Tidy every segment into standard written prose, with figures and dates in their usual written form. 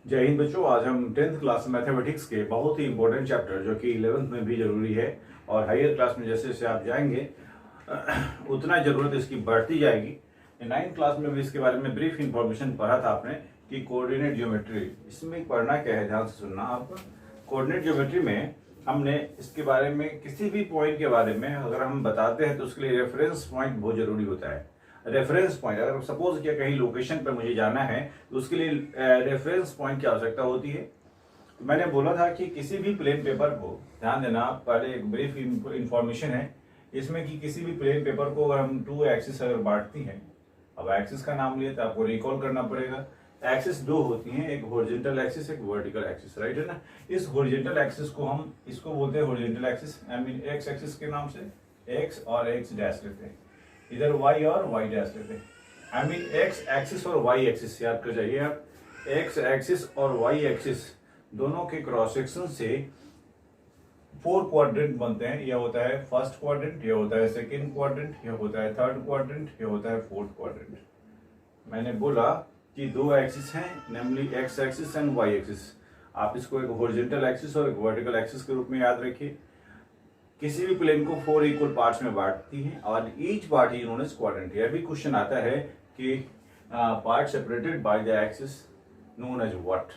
जय हिंद बच्चों। आज हम 10th क्लास मैथमेटिक्स के बहुत ही इंपॉर्टेंट चैप्टर जो कि 11th में भी जरूरी है और हायर क्लास में जैसे जैसे आप जाएंगे उतना जरूरत इसकी बढ़ती जाएगी। 9th क्लास में भी इसके बारे में ब्रीफ इंफॉर्मेशन पढ़ा था आपने कि कोऑर्डिनेट ज्योमेट्री। इसमें पढ़ना क्या है, ध्यान से सुनना आप। कोऑर्डिनेट ज्योमेट्री में हमने इसके बारे में किसी भी पॉइंट के बारे में अगर हम बताते हैं तो उसके लिए रेफरेंस पॉइंट बहुत जरूरी होता है। रेफरेंस पॉइंट, अगर सपोज किया कहीं लोकेशन पर मुझे जाना है तो उसके लिए रेफरेंस पॉइंट की आवश्यकता होती है। तो मैंने बोला था कि किसी भी प्लेन पेपर को, ध्यान देना, पहले एक ब्रीफ इंफॉर्मेशन है इसमें कि किसी भी प्लेन पेपर को अगर हम 2 एक्सिस अगर बांटती हैं, अब एक्सिस का नाम लिए तो आपको रिकॉल करना पड़ेगा। एक्सिस 2 होती हैं, एक हॉरिजॉन्टल एक्सिस, एक वर्टिकल एक्सिस, राइट है ना। इस हॉरिजॉन्टल एक्सिस को हम इसको बोलते हैं हॉरिजॉन्टल एक्सिस, आई मीन एक्स एक्सिस के नाम से एक्स और एक्स डैश लेते हैं, इधर y और y डैश लेते हैं। आई मीन एक्स एक्सिस और y एक्सिस याद कर जाइए आप। एक्स एक्सिस और y एक्सिस दोनों के क्रॉस सेक्शन से 4 क्वाड्रेंट बनते हैं। यह होता है फर्स्ट क्वाड्रेंट, यह होता है सेकंड क्वाड्रेंट, यह होता है थर्ड क्वाड्रेंट, यह होता है फोर्थ क्वाड्रेंट। मैंने बोला कि 2 एक्सिस हैं, namely X axis and y axis. आप इसको एक हॉरिजॉन्टल एक्सिस और एक वर्टिकल एक्सिस के रूप में याद रखिए। किसी भी प्लेन को 4 इक्वल पार्ट्स में बांटती हैं और each part is known as quadrant. यह भी क्वेश्चन आता है कि part separated by the axis known as what,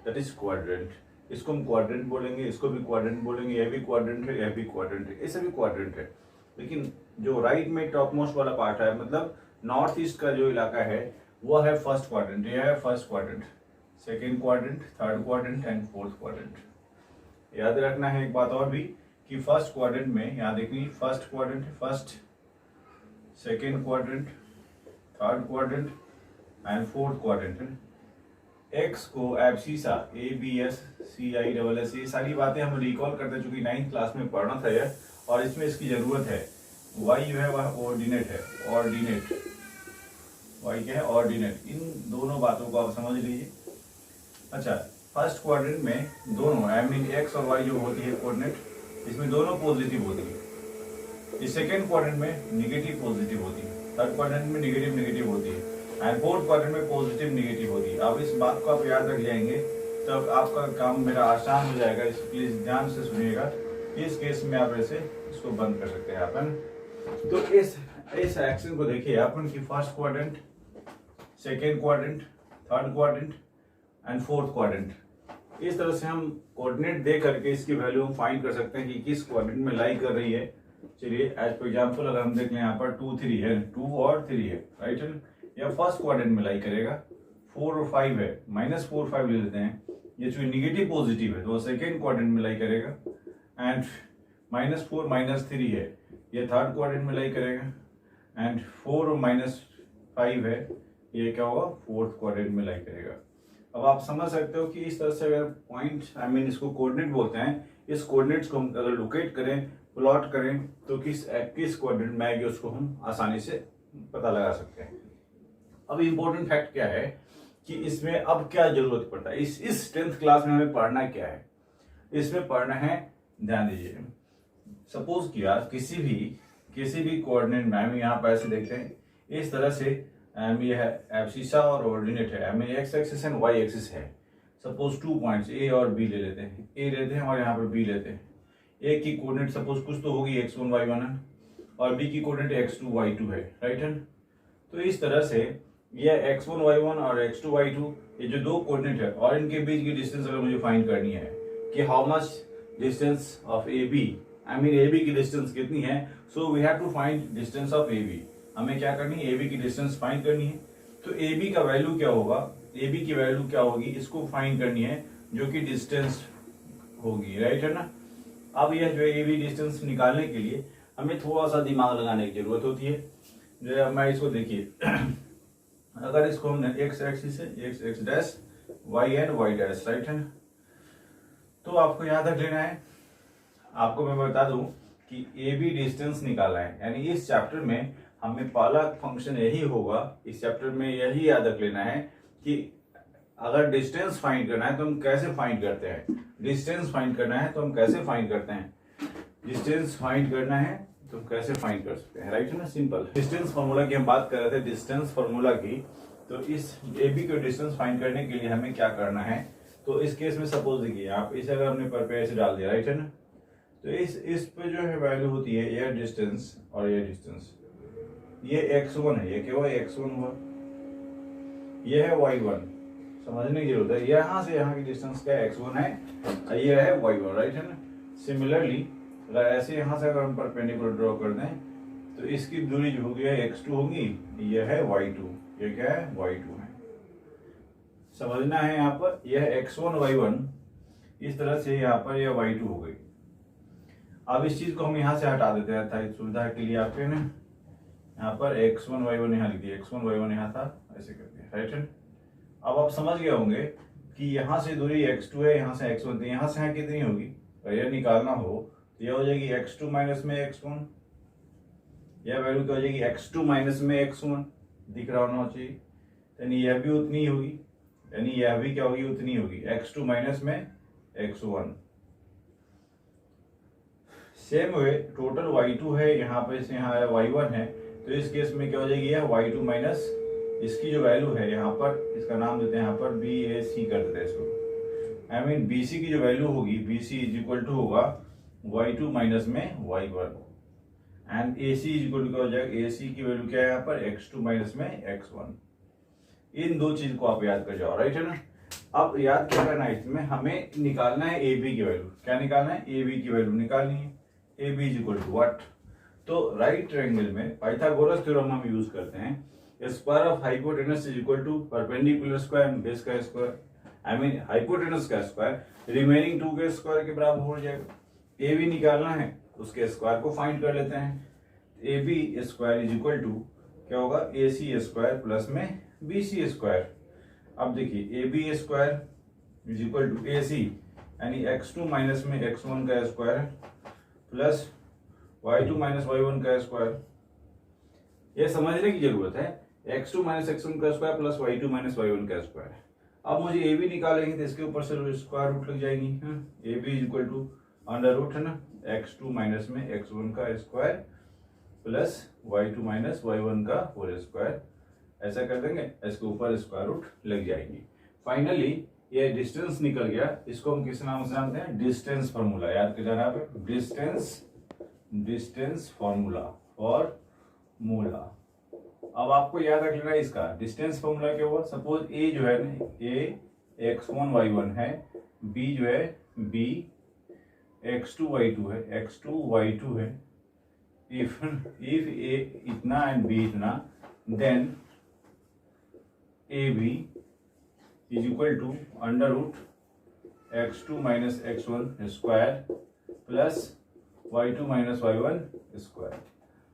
that is quadrant. इसको हम क्वाड्रेंट बोलेंगे, इसको भी क्वाड्रेंट बोलेंगे, यह भी क्वाड्रेंट है, यह भी क्वाड्रेंट है, ये सभी क्वाड्रेंट है। लेकिन जो राइट में टॉप मोस्ट वाला पार्ट है, मतलब नॉर्थ ईस्ट का जो इलाका है, वह है फर्स्ट क्वाड्रेंट। यह है first quadrant, second quadrant, third quadrant and fourth quadrant. याद रखना है एक बात और भी कि फर्स्ट क्वाड्रेंट में, यहाँ देखिए first quadrant, first, second quadrant, third quadrant and fourth quadrant. X को एब्सिसा, ABS-CI-SS, ये सारी बातें हम रिकॉल करते हैं, चूंकि 9th क्लास में पढ़ना था यह, और इसमें इसकी जरूरत है। वाई जो है वह ऑर्डिनेट है, ऑर्डिनेट, वाई क्या है, ऑर्डिनेट। इन दोनों बातों को आप समझ लीजिए। अच्छा, फर्स्ट क्वाड्रेंट में दोनों, आई मीन एक्स और वाई जो होती है कोऑर्डिनेट, इसमें दोनों पॉजिटिव होती है। इस सेकेंड क्वाड्रेंट में निगेटिव पॉजिटिव होती है, थर्ड क्वाड्रेंट में निगेटिव नेगेटिव होती है एंड फोर्थ क्वाड्रेंट में पॉजिटिव नेगेटिव होती है। अब इस बात को आप याद रख जाएंगे तब आपका काम मेरा आसान हो जाएगा। इस प्लीज ध्यान से सुनिएगा। इस केस में आप ऐसे इसको बंद कर सकते हैं अपन। तो इस एक्शन को देखिए अपन की first quadrant, second quadrant, third quadrant and fourth quadrant. इस तरह से हम कोऑर्डिनेट दे करके इसकी वैल्यू हम फाइंड कर सकते हैं कि किस क्वाड्रेंट में लाई कर रही है। चलिए एज पर एग्जांपल अगर हम देख लें, यहाँ पर 2 3 है, 2 और 3 है, राइट है। यह फर्स्ट क्वाड्रेंट में लाई करेगा। 4 और 5 है, -4 5 ले लेते हैं। ये जो नेगेटिव पॉजिटिव है तो सेकेंड क्वाड्रेंट में लाई करेगा एंड -4 -3 है, ये थर्ड क्वाड्रेंट में लाई करेगा एंड 4 और -5 है, ये क्या होगा, फोर्थ क्वाड्रेंट में लाई करेगा। अब आप समझ सकते हो कि इस तरह से अगर पॉइंट, आई मीन इसको कोऑर्डिनेट बोलते हैं, इस कोऑर्डिनेट्स को हम अगर लोकेट करें, प्लॉट करें तो किस कोऑर्डिनेट में आएगी उसको हम आसानी से पता लगा सकते हैं। अब इम्पोर्टेंट फैक्ट क्या है कि इसमें अब क्या जरूरत पड़ता है, इस 10th क्लास में हमें पढ़ना क्या है। इसमें पढ़ना है, ध्यान दीजिए, सपोज किया किसी भी कोऑर्डिनेट में, हम यहाँ पर ऐसे देखते हैं इस तरह से, ये है एब्सिसा और ऑर्डिनेट है, I mean X axis and Y axis है। सपोज 2 पॉइंट्स ए और बी ले लेते हैं, ए लेते हैं और यहाँ पर बी लेते हैं। ए की कोऑर्डिनेट सपोज कुछ तो होगी x1 y1 है और बी की कोऑर्डिनेट x2 y2 है, राइट है। तो इस तरह से यह x1 y1 और x2 y2, ये जो 2 कोऑर्डिनेट है और इनके बीच की डिस्टेंस अगर मुझे फाइंड करनी है कि how much distance of AB, I mean AB की डिस्टेंस कितनी है, so we have to find distance of AB। हमें क्या करनी है, AB की डिस्टेंस फाइंड करनी है। तो AB का वैल्यू क्या होगा, AB की वैल्यू क्या होगी, इसको फाइंड करनी है, जो कि डिस्टेंस होगी, राइट है ना। अब यह जो AB डिस्टेंस निकालने के लिए हमें थोड़ा सा दिमाग लगाने की जरूरत होती है। जो मैं इसको देखिए अगर इसको हमने एक्स एक्सिस से X dash, Y and Y dash, right है, तो आपको याद रख लेना है। आपको मैं बता दूं कि AB डिस्टेंस निकालना है, यानी इस चैप्टर में हमें पहला फंक्शन यही होगा। इस चैप्टर में यही याद रख लेना है कि अगर डिस्टेंस फाइंड करना है तो हम कैसे फाइंड करते हैं, डिस्टेंस फाइंड करना है तो हम कैसे फाइंड करते हैं, डिस्टेंस फाइंड करना है तो कैसे फाइंड कर सकते हैं, राइट है ना, सिंपल। डिस्टेंस फार्मूला की हम बात कर रहे थे, डिस्टेंस फार्मूला की। तो इस ए बी का डिस्टेंस फाइंड करने के लिए हमें क्या करना है, तो इस केस में सपोज देखिए आप इसे अगर हमने पर पेयर से डाल दिया, राइट है ना, तो इस पे जो है वैल्यू होती है यह डिस्टेंस और यह डिस्टेंस, ये x1 है, ये क्या हुआ x1 हुआ, ये है y1, समझने की जरूरत है, यहाँ से यहाँ की डिस्टेंस क्या x1 है, ये है y1, राइट है ना। सिमिलरली अगर ऐसे यहाँ से अगर हम परपेंडिकुलर ड्रॉ कर दें तो इसकी दूरी जो होगी x2 होगी, यह है y2, ये क्या है y2 है। समझना है यहाँ पर यह x1 y1 इस तरह से यहाँ पर यह y2 हो गई। अब इस चीज को हम यहाँ से हटा देते हैं था सुविधा के लिए आपके ना, यहाँ पर x1 y1 यहाँ लिख दिया, x1 y1 यहाँ था, ऐसे कर दिया, राइट है। अब आप समझ गए होंगे कि यहाँ से दूरी x2 है, यहाँ से x1 थी, यहाँ से यहाँ कितनी होगी, अगर यह निकालना हो तो यह हो जाएगी x2 माइनस में x1, यह वैल्यू क्या हो जाएगी x2 माइनस में x1, दिख रहा होना चाहिए, यानी यह भी उतनी ही होगी, यानी यह भी क्या होगी उतनी होगी x2 माइनस में x1। Same way total y2 है, यहाँ पे से यहाँ y1 है, तो इस केस में क्या हो जाएगी यह y2 माइनस इसकी जो वैल्यू है यहाँ पर, इसका नाम देते हैं यहाँ पर BAC कर देते हैं इसको, आई मीन BC की जो वैल्यू होगी BC इज इक्वल टू होगा y2 माइनस में y1 and AC is equal to क्या हो जाएगा, AC की वैल्यू क्या है यहाँ पर x2 माइनस में x1। इन दो चीज को आप याद कर जाओ, राइट है ना। अब याद क्या करना है, इसमें हमें निकालना है AB की वैल्यू, क्या निकालना है AB की वैल्यू निकालनी है, AB is equal to what, तो राइट ट्रायंगल में पाइथागोरस थ्योरम हम यूज करते हैं, square of hypotenuse is equal to perpendicular square and base का स्क्वायर, आई मीन हाइपोटेनस का स्क्वायर रिमेनिंग टू के स्क्वायर के बराबर हो जाएगा। ए बी निकालना है उसके स्क्वायर को फाइंड कर लेते हैं, A B square is equal to क्या होगा ए सी स्क्वायर प्लस में बी सी स्क्वायर। अब देखिए A B square is equal to A C यानी x2 माइनस में x1 का square plus y2 minus y1 का स्क्वायर। यह समझने की जरूरत है, x2 माइनस x1 का square plus y2 minus y1 का स्क्वायर। अब मुझे ए बी निकालेंगे तो इसके ऊपर से स्क्वायर रूट लग जाएंगी, A B is equal to under root है ना x2 माइनस में x1 का square plus y2 minus y1 का होल स्क्वायर, ऐसा कर देंगे, इसके ऊपर स्क्वायर रूट लग जाएंगी। फाइनली ये डिस्टेंस निकल गया, इसको हम किस नाम से जानते हैं, डिस्टेंस फार्मूला। याद कर जाना आप, डिस्टेंस फार्मूला। अब आपको याद रख लेना है इसका डिस्टेंस फार्मूला क्या हुआ। सपोज ए जो है ना ए x1 y1 है, बी जो है बी x2 y2 है, x2 y2 है। इफ ए इतना एंड बी इतना, then A B is equal to under root x2 minus x1 square plus y2 minus y1 square.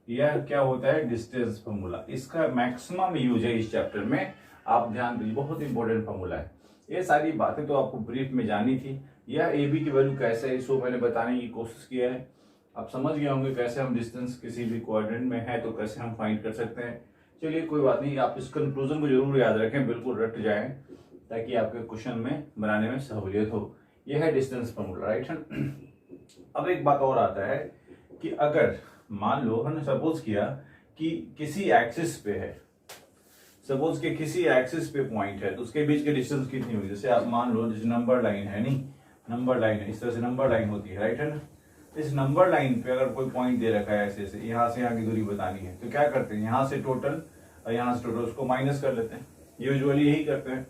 यह क्या होता है डिस्टेंस फार्मूला। इसका मैक्सिमम यूज है इस चैप्टर में, आप ध्यान दीजिए, बहुत इंपॉर्टेंट फार्मूला है। ये सारी बातें तो आपको ब्रीफ में जानी थी। यह ए बी की वैल्यू कैसे है इसको मैंने बताने की कोशिश किया है, आप समझ गए होंगे कैसे हम डिस्टेंस किसी भी क्वाड्रेंट में है तो कैसे हम फाइंड कर सकते हैं। चलिए कोई बात नहीं, आप इस कंक्लूजन को जरूर याद रखें, बिल्कुल रट जाएं ताकि आपके क्वेश्चन में बनाने में सहूलियत हो। यह है डिस्टेंस फार्मूला, राइट है। अब एक बात और आता है कि अगर मान लो हमने सपोज किया कि किसी एक्सिस पे है, सपोज के किसी एक्सिस पे पॉइंट है तो उसके बीच की डिस्टेंस कितनी होगी। जैसे आप मान लो जैसे नंबर लाइन है, नहीं नंबर लाइन है, इस तरह से नंबर लाइन होती है, राइट है ना। इस नंबर लाइन पे अगर कोई पॉइंट दे रखा है ऐसे ऐसे, यहाँ से यहाँ की दूरी बतानी है तो क्या करते हैं, यहाँ से टोटल और यहाँ से टोटल उसको माइनस कर लेते हैं। यूजुअली यही करते हैं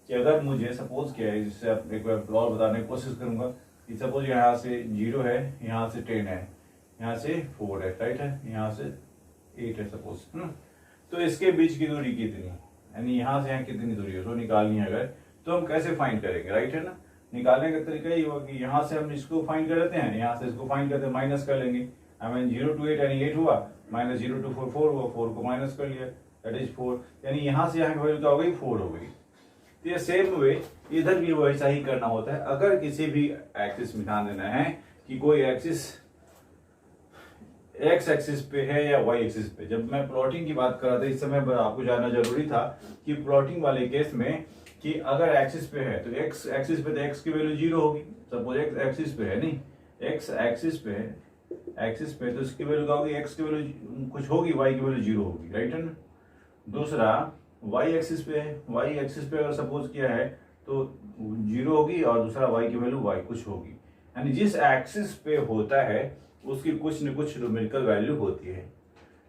कि अगर मुझे सपोज किया है, जिससे आप एक बार और बताने की कोशिश करूंगा कि सपोज यहाँ से 0 है, यहाँ से 10 है, यहाँ से 4 है, राइट है, यहाँ से 8 है सपोज, तो इसके बीच की दूरी कितनी, यानी यहाँ से यहाँ कितनी दूरी है उसको निकालनी है अगर, तो हम कैसे फाइंड करेंगे, राइट है ना। निकालने का तरीका ये होगा कि यहाँ से हम इसको फाइंड कर लेते हैं, यहाँ से इसको फाइंड करते हैं, माइनस कर लेंगे। आई मीन 0 to 8 यानी 8 हुआ, माइनस 0 to 4 4 हुआ, 4 को माइनस कर लिया, दैट इज 4, यानी यहाँ से यहाँ की वैल्यू क्या हो गई 4 हो गई। तो ये सेम वे इधर भी वैसा ही करना होता है। अगर किसी भी एक्सिस में ध्यान देना है कि कोई एक्सिस एक्स एक्सिस पे है या वाई एक्सिस पे, जब मैं प्लॉटिंग की बात कर रहा था इस समय आपको जानना जरूरी था कि प्लॉटिंग वाले केस में कि अगर एक्सिस पे है तो एक्स एक्सिस पे तो एक्स की वैल्यू 0 होगी। सपोज एक्स एक्सिस पे है, नहीं एक्स एक्सिस पे है, एक्सिस पे तो इसकी वैल्यू क्या होगी, एक्स की वैल्यू कुछ होगी, वाई की वैल्यू 0 होगी, राइट है ना। दूसरा वाई एक्सिस पे है, वाई एक्सिस पे अगर सपोज किया है तो 0 होगी और दूसरा वाई की वैल्यू वाई कुछ होगी, यानी जिस एक्सिस पे होता है उसकी कुछ न कुछ न्यूमेरिकल वैल्यू होती है।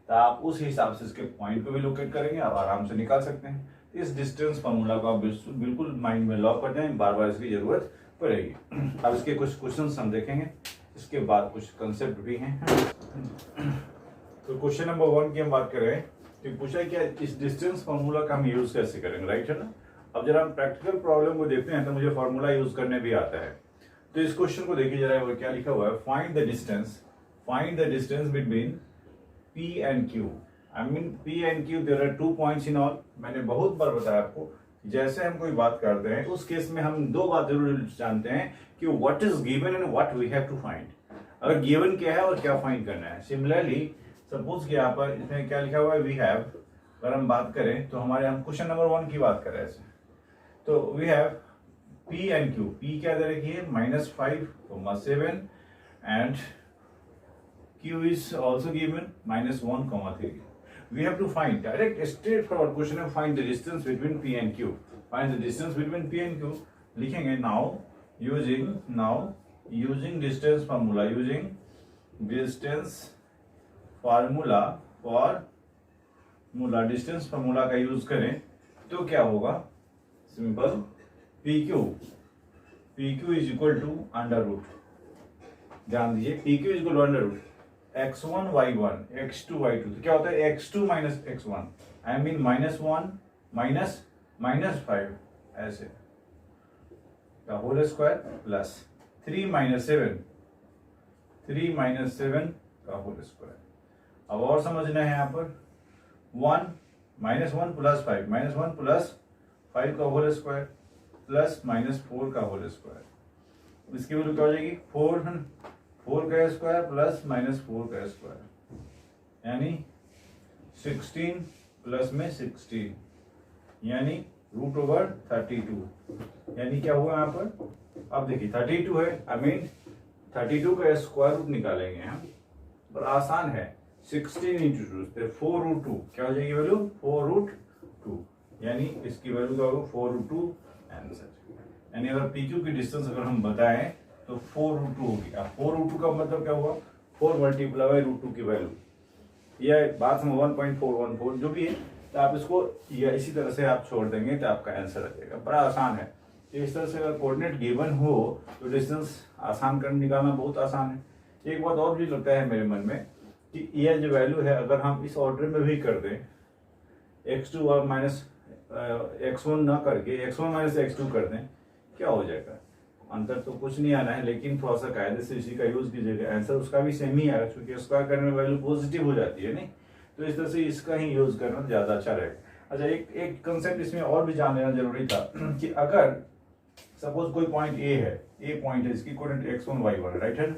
तो आप उस हिसाब से इसके पॉइंट को भी लोकेट करेंगे, आप आराम से निकाल सकते हैं। इस डिस्टेंस फार्मूला को आप बिल्कुल माइंड में लॉक कर दें, बार बार इसकी जरूरत पड़ेगी। अब इसके कुछ क्वेश्चंस हम देखेंगे, इसके बाद कुछ कंसेप्ट भी हैं। तो क्वेश्चन नंबर 1 की हम बात करें तो पूछा क्या इस डिस्टेंस फार्मूला का हम यूज कैसे करेंगे, राइट है ना। अब जरा हम प्रैक्टिकल प्रॉब्लम को देखते हैं तो मुझे फार्मूला यूज करने भी आता है। तो इस क्वेश्चन को देखिए जरा, वो क्या लिखा हुआ है, find the distance between P and Q। I mean P and Q there are 2 points in all। मैंने बहुत बार बताया आपको, जैसे हम कोई बात करते हैं उस केस में हम दो बात जरूर जानते हैं कि what is given and what we have to find. अगर गिवन क्या है और क्या फाइंड करना है। सिमिलरली सपोज कि यहाँ पर इसमें क्या लिखा हुआ है, वी हैव, अगर हम बात करें तो हमारे हम क्वेश्चन नंबर 1 की बात कर रहे हैं, तो we have P and Q। P क्या दे रखी है, -5,7 and Q is also given -1,3। We have to find direct straightforward question है, find the distance between P and Q। Find the distance between P and Q लिखेंगे now using distance formula, using distance formula का use करें तो क्या होगा, simple PQ is equal to under root. ध्यान दीजिए PQ is equal to under root x1 y1 x2 y2। तो क्या होता है x2 minus x1, I mean -1 -5 ऐसे का होल स्क्वायर प्लस 3 minus 7 का होल स्क्वायर। अब और समझना है यहाँ पर 1 -1 plus 5 का होल स्क्वायर प्लस -4 का होल स्क्वायर। इसकी वैल्यू क्या हो जाएगी, 4 का स्क्वायर प्लस -4 का स्क्वायर, यानी 16 प्लस में 16, यानी √32। यानी क्या हुआ यहाँ पर, अब देखिए 32 है, आई मीन 32 का स्क्वायर रूट निकालेंगे हम, पर आसान है। 16 इंटू 2 4√2 क्या हो जाएगी वैल्यू, 4√2, यानी इसकी वैल्यू क्या होगा 4√2 आंसर। यानी अगर PQ की डिस्टेंस अगर हम बताएं तो 4√2 होगी। अब 4√2 का मतलब क्या हुआ, 4 मल्टीप्लाई बाई √2 की वैल्यू, यह बात हम 1.414 जो भी है, तो आप इसको या इसी तरह से आप छोड़ देंगे तो आपका आंसर आ जाएगा। बड़ा आसान है। इस तरह से अगर कोऑर्डिनेट गिवन हो तो डिस्टेंस आसान कर निकालना बहुत आसान है। एक बात और भी लगता है मेरे मन में कि यह जो वैल्यू है अगर हम इस ऑर्डर में भी कर दें, x2 और माइनस x1 ना करके x1 माइनस x2 कर दें, क्या हो जाएगा, अंतर तो कुछ नहीं आना है, लेकिन थोड़ा सा कायदे से इसी का यूज कीजिएगा, आंसर उसका भी सेम ही आएगा, क्योंकि स्क्वायर करने में वैल्यू पॉजिटिव हो जाती है नहीं, तो इस तरह से इसका ही यूज करना ज्यादा अच्छा रहेगा। अच्छा, एक कंसेप्ट इसमें और भी जान लेना जरूरी था कि अगर सपोज कोई पॉइंट ए है, ए पॉइंट है, इसकी कोऑर्डिनेट x1 y1 राइट है,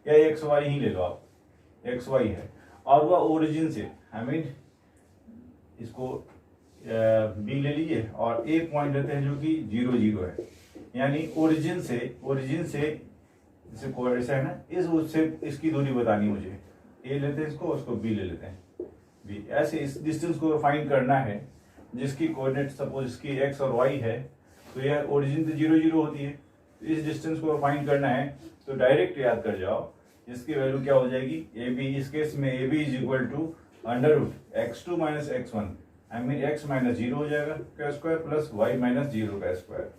या xy ही ले लो आप, xy है, और वह ओरिजिन से, आई मीन इसको बी ले लीजिए और ए पॉइंट लेते हैं जो कि 0 0 है, यानी ओरिजिन से जैसे ऐसा है ना, इस उससे इसकी दूरी बतानी मुझे, ए लेते हैं इसको, उसको बी ले लेते हैं, बी, ऐसे इस डिस्टेंस को फाइंड करना है जिसकी कोऑर्डिनेट सपोज इसकी x और y है, तो यह ओरिजिन से 0 0 होती है, तो इस डिस्टेंस को फाइंड करना है तो डायरेक्ट याद कर जाओ, इसकी वैल्यू क्या हो जाएगी, ए बी, इस केस में A B is equal to under root x2 minus x1, I mean x minus 0 हो जाएगा का स्क्वायर प्लस y माइनस 0 का स्क्वायर।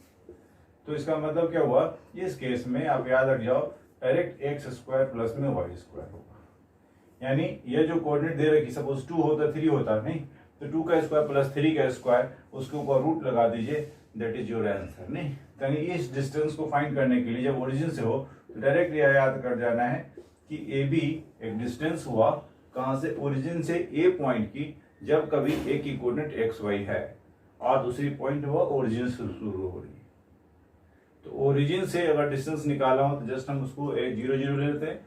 तो इसका मतलब क्या हुआ, इस केस में आप याद रख जाओ डायरेक्ट x स्क्वायर प्लस में y स्क्वायर होगा, यानी ये जो कोऑर्डिनेट दे रखी सपोज 2 होता 3 होता नहीं, तो 2 का स्क्वायर प्लस 3 का स्क्वायर, उसके ऊपर रूट लगा दीजिए, दैट इज योर आंसर नहीं। यानी इस डिस्टेंस को फाइंड करने के लिए जब ओरिजिन से हो तो डायरेक्ट यह याद कर जाना है कि ए बी एक डिस्टेंस हुआ कहां से, ओरिजिन से ए पॉइंट की, जब कभी ए की कोऑर्डिनेट एक्स वाई है और दूसरी पॉइंट हुआ ओरिजिन से शुरू हो रही है। तो ओरिजिन से अगर डिस्टेंस निकाला हो तो जस्ट हम उसको 0 0 ले लेते हैं,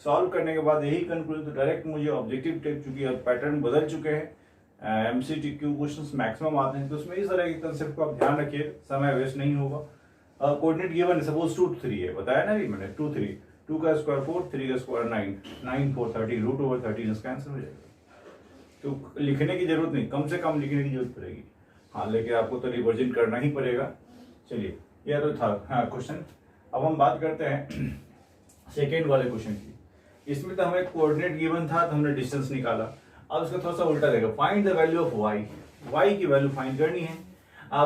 सॉल्व करने के बाद यही कंक्लूजन, तो डायरेक्ट मुझे ऑब्जेक्टिव टाइप चूंकि पैटर्न बदल चुके हैं, MCQ क्वेश्चंस मैक्सिमम आते हैं, तो उसमें इस तरह के कंसेप्ट को आप ध्यान रखिए, समय वेस्ट नहीं होगा। कोऑर्डिनेट गिवन सपोज 2 3 है, बताया ना भी मैंने 2 3, 2 का स्क्वायर 4, 3 का स्क्वायर 9, 9 4 30, √13 इसका आंसर हो जाएगा। तो लिखने की जरूरत नहीं, कम से कम लिखने की जरूरत पड़ेगी। हाँ, लेकिन आपको तो रिवर्जन करना ही पड़ेगा। चलिए, यह तो था क्वेश्चन। अब हम बात करते हैं सेकेंड वाले क्वेश्चन की। इसमें तो हमें कोऑर्डिनेट गिवन था, तो हमने डिस्टेंस निकाला। अब इसका थोड़ा सा उल्टा रहेगा, find the value of y. Y की वैल्यू फाइंड करनी है।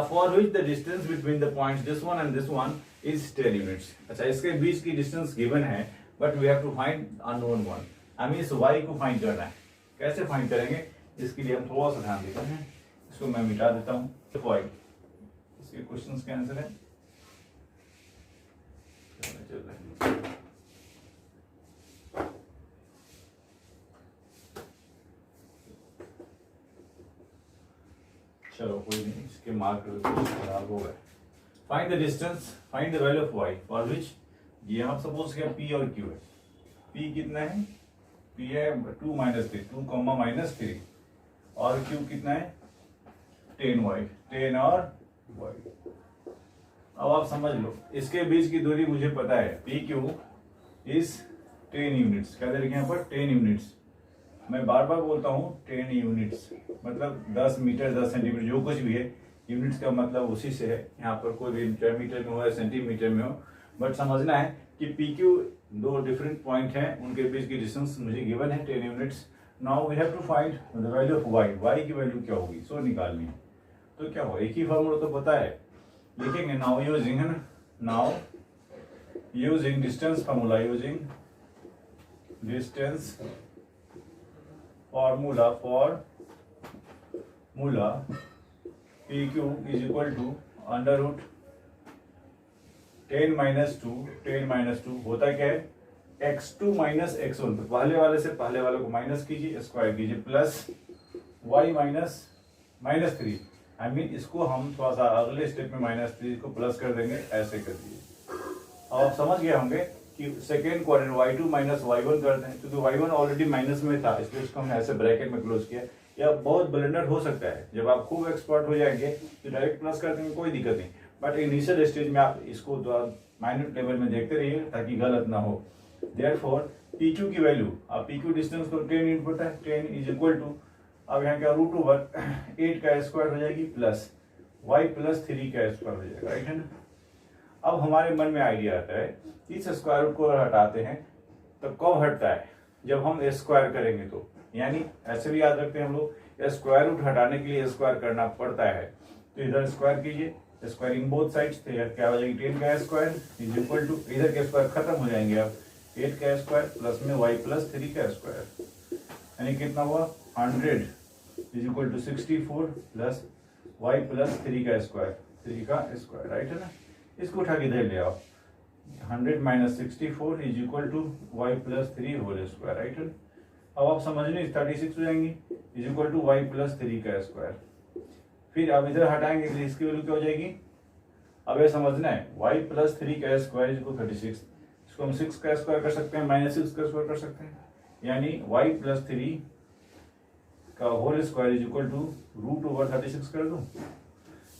For which the distance between the points this one and this one is 10 units. अच्छा, इसके बीच की डिस्टेंस गिवन है, but we have to find unknown one. हमें इस वाई को फाइंड करना है। कैसे फाइंड करेंगे, इसके लिए हम थोड़ा सा ध्यान देते हैं। इसको मैं मिटा देता हूँ। वाई इसके क्वेश्चन के आंसर है। चलो कोई नहीं, इसके मार्क खराब हो गए। Find the distance, find the value of y for which, ये हम सपोज किया पी और क्यू है। पी कितना है, पी है 2 - 3, 2, -3, और क्यू कितना है 10 वाई, 10 और वाई। अब आप समझ लो, इसके बीच की दूरी मुझे पता है, पी क्यू इज 10 यूनिट्स। क्या दे रखे यहाँ पर 10 यूनिट्स। मैं बार बार बोलता हूँ 10 यूनिट्स, मतलब 10 मीटर 10 सेंटीमीटर जो कुछ भी है, यूनिट्स का मतलब उसी से है। यहाँ पर कोई भी मीटर में हो या सेंटीमीटर में हो, बट समझना है कि पी क्यू दो डिफरेंट पॉइंट हैं, उनके बीच की डिस्टेंस मुझे गिवन है 10 units. Now we have to find the value of y. Y की वैल्यू क्या होगी, सो निकालनी है। तो क्या हो, एक ही फॉर्मूला तो पता है, लिखेंगे। नाउ यूजिंग है ना, now using distance formula, using distance formula for PQ is equal to under root 10 - 2, 10 - 2 होता क्या है x2 - x1। तो पहले वाले से पहले वाले को माइनस कीजिए, स्क्वायर कीजिए, प्लस y -3। आई मीन इसको हम थोड़ा सा अगले स्टेप में -3 को प्लस कर देंगे, ऐसे कर दिए। अब आप समझ गए होंगे कि सेकेंड क्वाड्रेंट y2 - y1 करते हैं, क्योंकि y1 ऑलरेडी माइनस में था, इसलिए उसको हमने ऐसे ब्रैकेट में क्लोज किया। या बहुत ब्लेंडर हो सकता है, जब आप खूब एक्सपर्ट हो जाएंगे तो डायरेक्ट प्लस कर देंगे, कोई दिक्कत नहीं। बट इनिशियल स्टेज में आप इसको माइनर टेबल में देखते रहिए ताकि गलत ना हो। देयरफॉर PQ की वैल्यू, आप PQ डिस्टेंस को 10 यूनिट पता है, 10 इज इक्वल टू, अब यहाँ क्या √8 का स्क्वायर हो जाएगी, प्लस y + 3 का स्क्वायर हो जाएगा, राइट है ना। अब हमारे मन में आइडिया आता है, इस स्क्वायर रूट को हटाते हैं तो कब हटता है, जब हम स्क्वायर करेंगे तो। यानी ऐसे भी याद रखते हैं हम लोग, स्क्वायर रूट हटाने के लिए स्क्वायर करना पड़ता है। तो इधर स्क्वायर कीजिए, स्क्वायरिंग बोथ साइड्स, तो क्या हो जाएगी 10 का स्क्वायर इज इक्वल टू, इधर के स्क्वायर खत्म हो जाएंगे अब, 8 का स्क्वायर प्लस में y + 3 का स्क्वायर, यानी कितना हुआ 100 is equal to 64 plus y + 3 का स्क्वायर, 3 का स्क्वायर, राइट है ना। इसको उठा के इधर ले आओ, 100 - 64 is equal to y + 3 whole square, right है। अब आप समझने 36 हो जाएंगी इज इक्वल टू y + 3 का स्क्वायर। फिर अब इधर हटाएंगे तो इसकी वैल्यू क्या हो जाएगी, अब ये समझना है y + 3 का स्क्वायर इज इक्वल 36। इसको हम 6 का स्क्वायर कर सकते हैं, -6 का स्क्वायर कर सकते हैं, यानी y + 3 का whole square is equal to √36 कर दूं।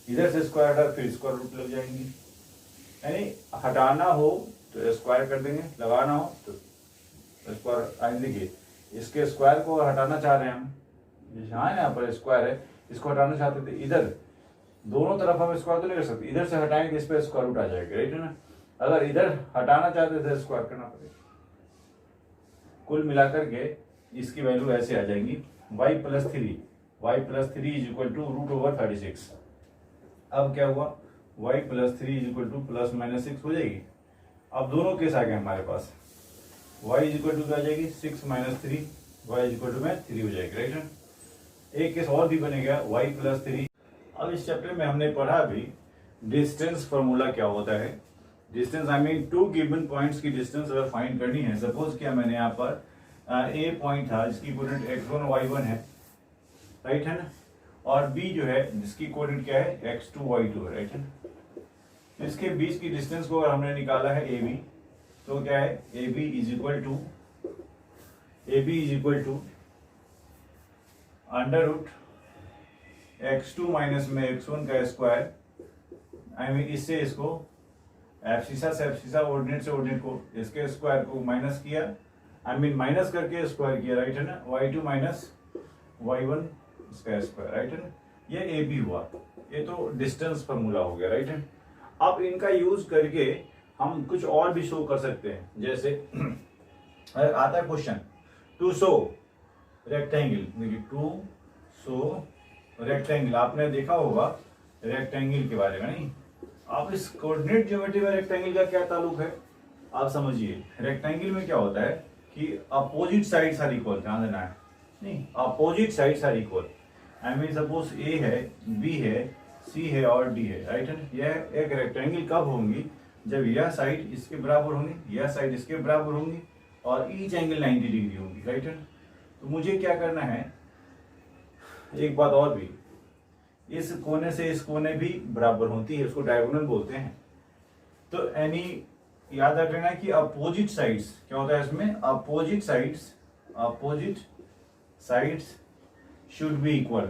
इधर से स्क्वायर हटा फिर स्क्वायर रूट लग जाएंगी, यानी हटाना हो तो स्क्वायर कर देंगे, लगाना हो तो स्क्वायर। आइए देखिए, इसके स्क्वायर को हटाना चाह रहे हैं हम, जहाँ यहाँ पर स्क्वायर है इसको हटाना चाहते थे, इधर दोनों तरफ हम स्क्वायर तो नहीं कर सकते, इधर से हटाएंगे इस पर स्क्वायर रूट आ जाएगा, राइट है ना। अगर इधर हटाना चाहते थे स्क्वायर करना पड़ेगा। कुल मिलाकर के इसकी वैल्यू ऐसे आ जाएंगी, y + 3 इज इक्वल टू √36। अब क्या हुआ, y + 3 इज इक्वल टू ±6 हो जाएगी। अब दोनों केस आ गए हमारे पास, y इज इक्वल टू क्या आ जाएगी 6 - 3, y इज इक्वल टू में 3 हो जाएगी, राइट है। एक केस और भी बनेगा y + 3। अब इस चैप्टर में हमने पढ़ा भी डिस्टेंस फॉर्मूला क्या होता है। Distance I mean 2 given points की डिस्टेंस अगर फाइंड करनी है, सपोज क्या मैंने यहाँ पर A पॉइंट था जिसकी कोऑर्डिनेट x1 y1 है, राइट है ना, और B जो है जिसकी कोऑर्डिनेट क्या है x2 y2 है, राइट है ना। इसके बीच की डिस्टेंस को अगर हमने निकाला है AB, तो क्या है AB is equal to under root x2 minus में x1 का स्क्वायर, आई मीन इससे इसको एब्सिसा से एब्सिसा ऑर्डिनेट से ऑर्डिनेट को इसके स्क्वायर को माइनस किया, आई मीन माइनस करके स्क्वायर किया, राइट है ना, y2 - y1 इसका स्क्वायर, राइट है ना। ये AB हुआ। ये तो डिस्टेंस फार्मूला हो गया, राइट है। अब इनका यूज करके हम कुछ और भी शो कर सकते हैं, जैसे आता है क्वेश्चन टू शो रेक्टेंगल, देखिए टू शो रेक्टेंगल, आपने देखा होगा रेक्टेंगल के बारे में, नहीं? आप इस कोऑर्डिनेट ज्योमेट्री में रेक्टेंगल का क्या ताल्लुक है आप समझिए। रेक्टेंगल में क्या होता है कि अपोजिट साइड्स आर इक्वल, ध्यान देना है, नहीं, opposite sides are equal. I mean suppose A है, बी है, सी है और डी है, राइट है। यह एक रेक्टेंगल कब होंगी, जब यह साइड इसके बराबर होंगी, यह साइड इसके बराबर होंगी और ईच एंगल 90 डिग्री होगी, राइट है। तो मुझे क्या करना है, एक बात और भी, इस कोने से इस कोने भी बराबर होती है, उसको डायगोनल बोलते हैं। तो एनी याद रख लेना कि अपोजिट साइड्स क्या होता है इसमें, opposite sides should be equal,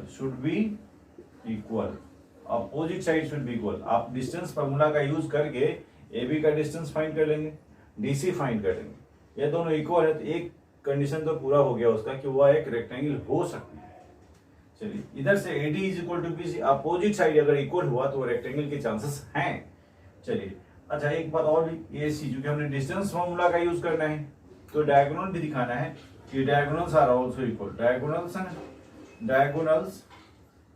opposite side should be equal. आप डिस्टेंस फार्मूला का यूज करके ए बी का डिस्टेंस फाइंड कर लेंगे, डीसी फाइंड कर लेंगे, ये दोनों इक्वल है तो एक कंडीशन तो पूरा हो गया उसका कि वह एक रेक्टेंगल हो सकती है। चलिए, इधर से AD is equal to BC, opposite side अगर इक्वल हुआ तो रेक्टेंगल के चांसेस हैं। चलिए, अच्छा एक बात और भी, AC क्योंकि हमने डिस्टेंस फार्मूला का यूज करना है तो डायगोनल भी दिखाना है कि diagonals are also equal, diagonals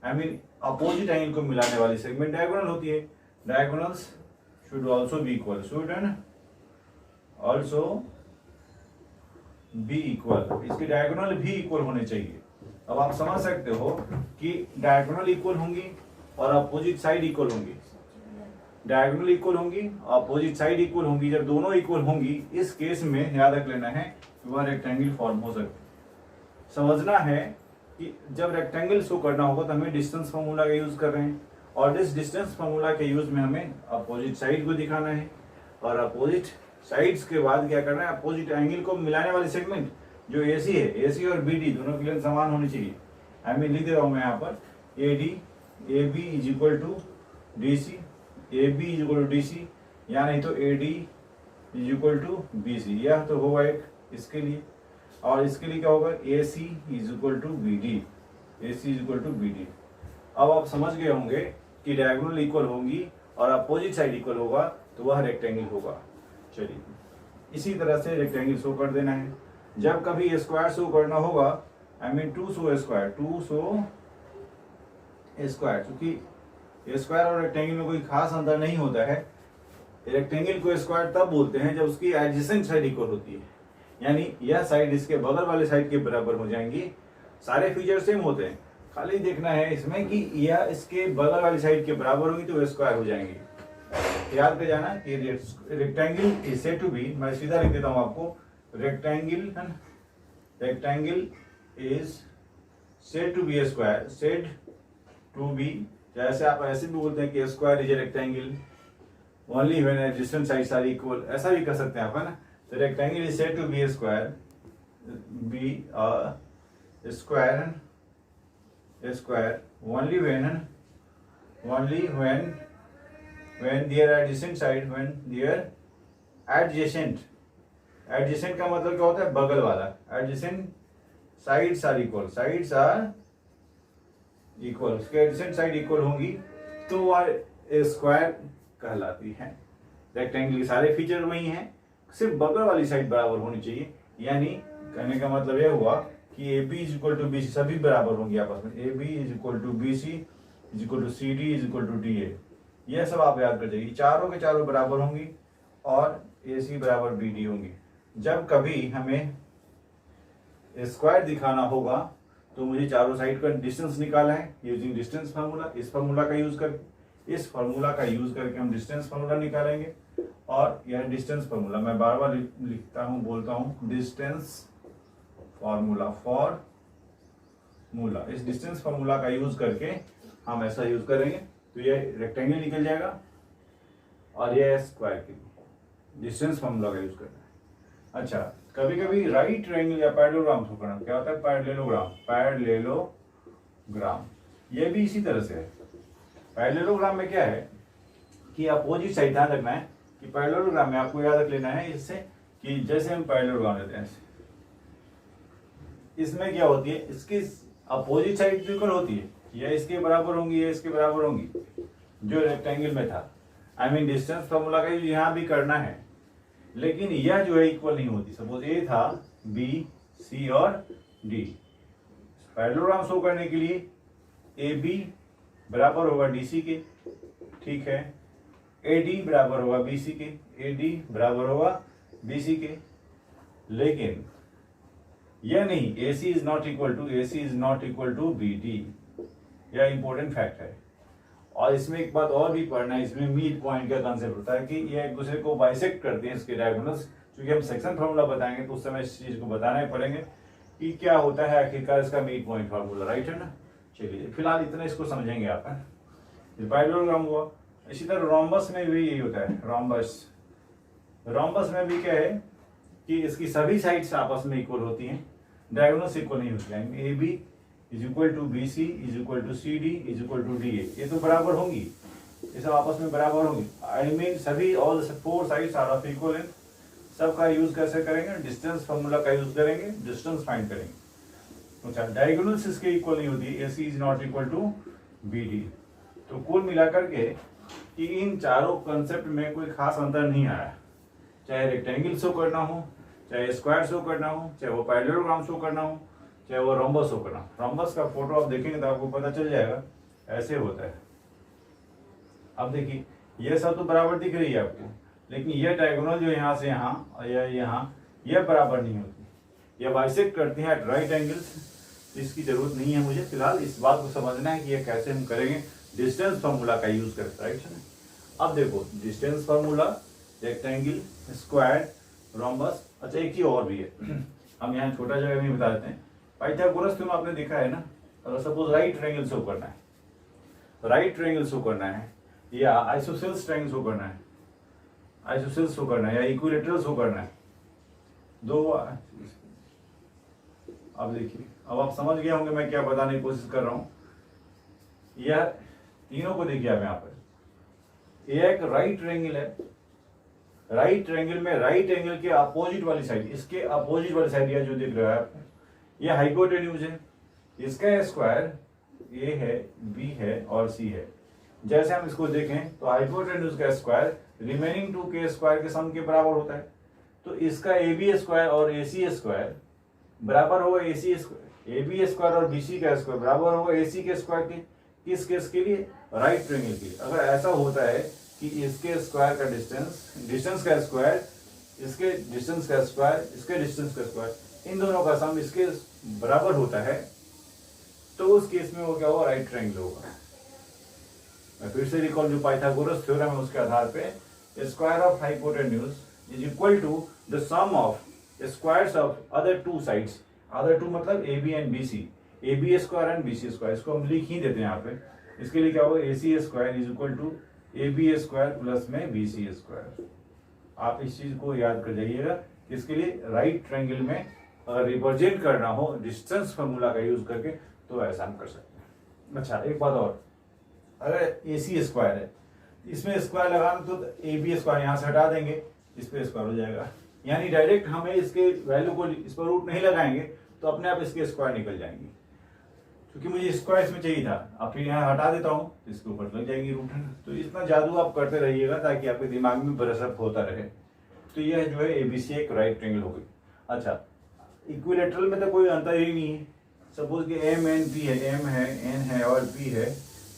I mean opposite angle को मिलाने वाली सेगमेंट डायगोनल होती है, diagonals should also be equal, इसके डायगोनल भी इक्वल होने चाहिए। अब आप समझ सकते हो कि डायगोनल इक्वल होंगी और अपोजिट साइड इक्वल होंगी, डायगोनल इक्वल होंगी, अपोजिट साइड इक्वल होंगी। जब दोनों इक्वल होंगी, इस केस में याद रख लेना है कि वह रेक्टेंगल फॉर्म हो सकता है। समझना है कि जब रेक्टेंगल शो करना होगा तो हमें डिस्टेंस फार्मूला का यूज कर रहे हैं और इस डिस्टेंस फार्मूला के यूज में हमें अपोजिट साइड को दिखाना है और अपोजिट साइड्स के बाद क्या करना है, अपोजिट एंगल को मिलाने वाली सेगमेंट जो AC है, AC और BD दोनों की लेंथ समान होनी चाहिए। आई मीन लिख दे रहा हूं मैं यहाँ पर AD AB is equal to DC, AB is equal to DC, या नहीं तो AD is equal to BC, यह तो होगा एक इसके लिए। और इसके लिए क्या होगा, AC is equal to BD, AC is equal to BD। अब आप समझ गए होंगे कि डायगोनल इक्वल होंगी और अपोजिट साइड इक्वल होगा तो वह रेक्टेंगल होगा। चलिए, इसी तरह से रेक्टेंगल शो कर देना है। जब कभी स्क्वायर शो करना होगा, I mean to show square, क्योंकि स्क्वायर और रेक्टेंगल में कोई खास अंतर नहीं होता है। रेक्टेंगल को स्क्वायर तब बोलते हैं जब उसकी एडजेसेंट साइड इक्वल होती है, यानी यह साइड इसके बगल वाले साइड के बराबर हो जाएंगी। सारे फीचर सेम होते हैं, खाली देखना है इसमें कि यह इसके बगल वाली साइड के बराबर होगी तो स्क्वायर हो जाएंगी। याद कर जाना कि rectangle is said to be, मैं सीधा लिख देता हूं आपको, rectangle is said to be a square, said to be, जैसे आप ऐसे भी बोलते हैं कि square is a rectangle only when adjacent sides are equal, ऐसा भी कर सकते हैं आप, है ना। तो rectangle is said to be a square, square only when their adjacent side, when their adjacent का मतलब क्या होता है, बगल वाला, adjacent sides are equal, उसके adjacent side equal होंगी तो वह स्क्वायर कहलाती है। रेक्टेंगल के सारे फीचर वही हैं, सिर्फ बगल वाली साइड बराबर होनी चाहिए। यानी कहने का मतलब यह हुआ कि AB is equal to BC सभी बराबर होंगी आपस में, AB is equal to BC is equal to CD is equal to DA, यह सब आप याद कर जाइए। चारों के चारों बराबर होंगी और AC बराबर BD होंगी। जब कभी हमें स्क्वायर दिखाना होगा तो मुझे चारों साइड का डिस्टेंस निकालना है यूजिंग डिस्टेंस फार्मूला। इस फार्मूला का यूज करके हम डिस्टेंस फार्मूला निकालेंगे और यह डिस्टेंस फार्मूला मैं बार बार लिखता हूँ, बोलता हूँ, डिस्टेंस फार्मूला, इस डिस्टेंस फार्मूला का यूज करके हम ऐसा यूज करेंगे तो ये रेक्टेंगल निकल जाएगा और ये स्क्वायर के लिए डिस्टेंस फार्मूला का यूज करना है। अच्छा, कभी कभी राइट ट्रायंगल या पैरेललोग्राम शो करना, क्या होता है, पैरेललोग्राम, ये भी इसी तरह से है। पैरेललोग्राम में क्या है कि अपोजिट साइड, ध्यान रखना है कि पैरेललोग्राम में आपको याद रख लेना है इससे कि जैसे हम पैरेललोग्राम लेते हैं, इसमें क्या होती है, इसकी अपोजिट साइड इक्वल होती है यह इसके बराबर होंगी, ये इसके बराबर होंगी जो रेक्टेंगल में था। आई मीन डिस्टेंस फॉर्मूला का यहाँ भी करना है, लेकिन यह जो है इक्वल नहीं होती। सपोज ए था, बी, सी और डी। पैरेललोग्राम शो करने के लिए ए बी बराबर होगा डी सी के, ठीक है। ए डी बराबर होगा बी सी के, ए डी बराबर होगा बी सी के। लेकिन यह नहीं, A C is not equal to B D. यह इंपॉर्टेंट फैक्ट है। और इसमें एक बात और भी पढ़ना है, इसमें मीड पॉइंट का कंसेप्ट होता है कि ये एक दूसरे को बाइसेक्ट करते हैं इसके डायगोनल्स। क्योंकि हम सेक्शन फार्मूला बताएंगे तो उस समय इस चीज को बताना ही पड़ेंगे कि क्या होता है आखिरकार इसका मीड पॉइंट फार्मूला, राइट है ना। चलिए फिलहाल इतना इसको समझेंगे आप। पैरेललोग्राम हुआ। इसी तरह रोम्बस में भी यही होता है। रोम्बस में भी क्या है कि इसकी सभी साइड्स आपस में इक्वल होती हैं, डायगोनल्स इक्वल नहीं होती हैं। A B is equal to B C is equal to C D is equal to D A, ये तो बराबर होंगी, ये सब आपस में बराबर होंगी। आई मीन सभी all four sides are of equal length. सबका यूज कैसे करेंगे, डिस्टेंस फॉर्मूला का यूज करेंगे, डिस्टेंस फाइंड करेंगे। अच्छा, डायगोनल्स इसके इक्वल नहीं होती, A C is not equal to B D. तो कुल मिलाकर के कि इन चारों कंसेप्ट में कोई खास अंतर नहीं आया। चाहे रेक्टेंगल शो करना हो, चाहे स्क्वायर शो करना हो, चाहे वो पैरेललोग्राम शो करना हो, चाहे वो रोम्बस शो करना हो। रोम्बस का फोटो आप देखेंगे तो आपको पता चल जाएगा, ऐसे होता है। अब देखिए ये सब तो बराबर दिख रही है आपको, लेकिन ये डायगोनल जो यहाँ से यहाँ और यहाँ, यह बराबर नहीं होती। यह बाइसेक्ट करती हैं एट राइट एंगल्स। इसकी जरूरत नहीं है मुझे। फिलहाल इस बात को समझना है कि यह कैसे हम करेंगे, डिस्टेंस फार्मूला का यूज करके, राइट है ना। अब देखो distance formula, rectangle, square, rhombus. अच्छा एक ही और भी है, हम यहाँ छोटा जगह में बता देते हैं। पाइथागोरस थ्योरम आपने देखा है ना। अगर सपोज राइट ट्रायंगल शो करना है, राइट ट्रायंगल शो करना है, या आइसोसेल्स ट्रायंगल शो करना है, आइसोसेल्स शो करना है, या इक्विलैटरल शो करना है, दो। अब देखिए, अब आप समझ गए होंगे मैं क्या बताने की कोशिश कर रहा हूं। यह तीनों को देखिए आप यहाँ पर। एक राइट ट्रायंगल है, राइट ट्रायंगल में राइट एंगल के अपोजिट वाली साइड, इसके अपोजिट वाली साइड यह जो दिख रहा है आपको, यह हाइपोटेन्यूज है। इसका स्क्वायर ए है, बी है और सी है। जैसे हम इसको देखें तो हाइपोटेन्यूज का स्क्वायर रिमेनिंग टू के स्क्वायर के सम के बराबर होता है। तो इसका ए बी स्क्वायर और ए सी स्क्वायर बराबर होगा A C square, A B square और बी सी का स्क्वायर बराबर होगा ए सी के स्क्वायर के। किस केस के लिए, राइट ट्रायंगल के लिए। अगर ऐसा होता है कि इसके स्क्वायर का डिस्टेंस का स्क्वायर, इसके डिस्टेंस का स्क्वायर, इसके डिस्टेंस का स्क्वायर, इन दोनों का सम इसके बराबर होता है, तो उस केस में वो क्या होगा, राइट ट्रायंगल होगा। मैं फिर से रिकॉल, जो पाइथागोरस थ्योरम है उसके आधार पे square of hypotenuse is equal to the sum of squares of other two sides. Other two मतलब A B and B C, A B square and B C square. इसको हम लिख ही देते हैं यहाँ पे। इसके लिए क्या होगा, A C square is equal to A B square plus में बी सी स्क्वायर। आप इस चीज को याद कर जाइएगा। इसके लिए राइट ट्रायंगल में अगर रिप्रेजेंट करना हो डिस्टेंस फार्मूला का यूज करके, तो ऐसा हम कर सकते हैं। अच्छा एक बात और, अगर ए सी स्क्वायर है, इसमें स्क्वायर लगाना तो ए बी स्क्वायर यहाँ से हटा देंगे, इस पे स्क्वायर हो जाएगा। यानी डायरेक्ट हमें इसके वैल्यू को इस पर रूट नहीं लगाएंगे तो अपने आप इसके स्क्वायर निकल जाएंगे। क्योंकि मुझे स्क्वायर इसमें चाहिए था, अब फिर यहाँ हटा देता हूँ तो इसके ऊपर लग जाएंगी रूट। तो इतना जादू आप करते रहिएगा ताकि आपके दिमाग में ब्रशअप होता रहे। तो यह जो है एबीसी एक राइट ट्रायंगल हो गई। अच्छा इक्विलैटरल में तो कोई अंतर ही नहीं है। सपोज कि एम एन पी है, एम है, एन है और पी है,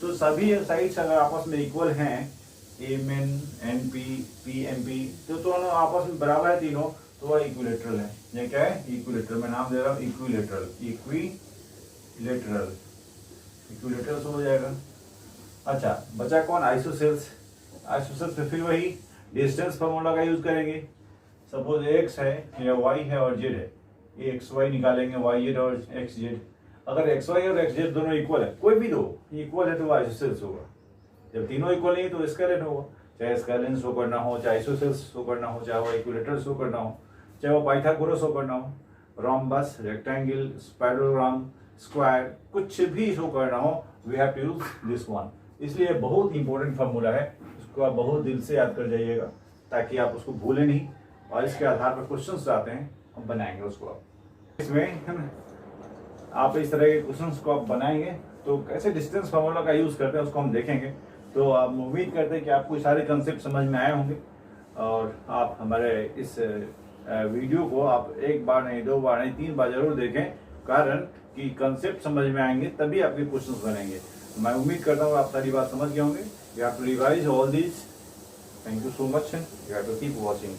तो सभी साइड्स अगर आपस में इक्वल हैं, M N, N P, P M P, तो दोनों आपस में बराबर है तीनों, तो वह इक्विलैटरल है। ये क्या है, इक्विलैटरल। मैं नाम दे रहा हूँ इक्विलैटरल, इक्विलैटरल, इक्विलैटरल हो जाएगा। अच्छा बचा कौन, आइसोसेल्स। आइसोसेल्स में फिर वही डिस्टेंस फार्मूला का यूज करेंगे। सपोज एक्स है या वाई है और जेड है, एक्स वाई निकालेंगे, वाई जेड और एक्स जेड। अगर एक्स वाई और एक्स जेड दोनों इक्वल है, कोई भी दो इक्वल है, तो वो आइसोसेल्स होगा। जब तीनों इक्वल नहीं तो स्केलेन होगा। चाहे स्केलेन शो करना हो, चाहे आइसोसेल्स शो करना हो, चाहे वो इक्विलैटरल शो करना हो, चाहे वो पाइथागोरस शो करना हो, रोम्बस, रेक्टेंगल, पैरेललोग्राम, स्क्वायर, कुछ भी शो करना हो, we have to use this one. इसलिए बहुत इंपॉर्टेंट फार्मूला है, इसको आप बहुत दिल से याद कर जाइएगा ताकि आप उसको भूलें नहीं। और इसके आधार पर क्वेश्चंस आते हैं, हम बनाएंगे उसको। आप इसमें है ना, आप इस तरह के क्वेश्चंस को आप बनाएंगे तो कैसे डिस्टेंस फार्मूला का यूज़ करते हैं उसको हम देखेंगे। तो आप उम्मीद करते हैं कि आपको सारे कंसेप्ट समझ में आए होंगे और आप हमारे इस वीडियो को आप एक बार नहीं, 2 बार नहीं, 3 बार जरूर देखें, कारण कि कंसेप्ट समझ में आएंगे तभी आपके क्वेश्चंस बनेंगे। मैं उम्मीद करता हूँ आप सारी बात समझ गए होंगे। You have to revise all these. Thank you so much and you have to keep watching.